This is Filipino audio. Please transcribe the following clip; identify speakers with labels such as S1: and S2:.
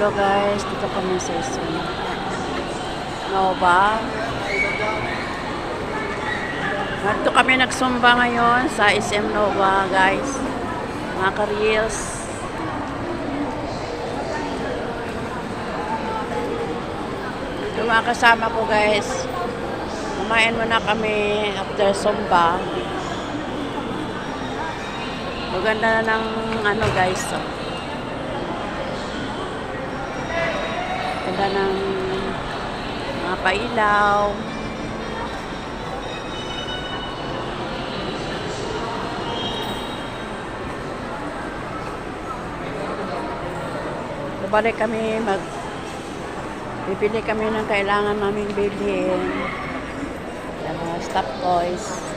S1: Hello guys, dito kami sa SM Nova. Dito kami nagsumba ngayon sa SM Nova guys. Mga ka-reels. Yung mga kasama ko guys. Kumain muna kami after sumba. Maganda na ng ano guys. So. Ganda ng mga pailaw. Balik kami bibili kami ng kailangan naming bilhin. Stop toys.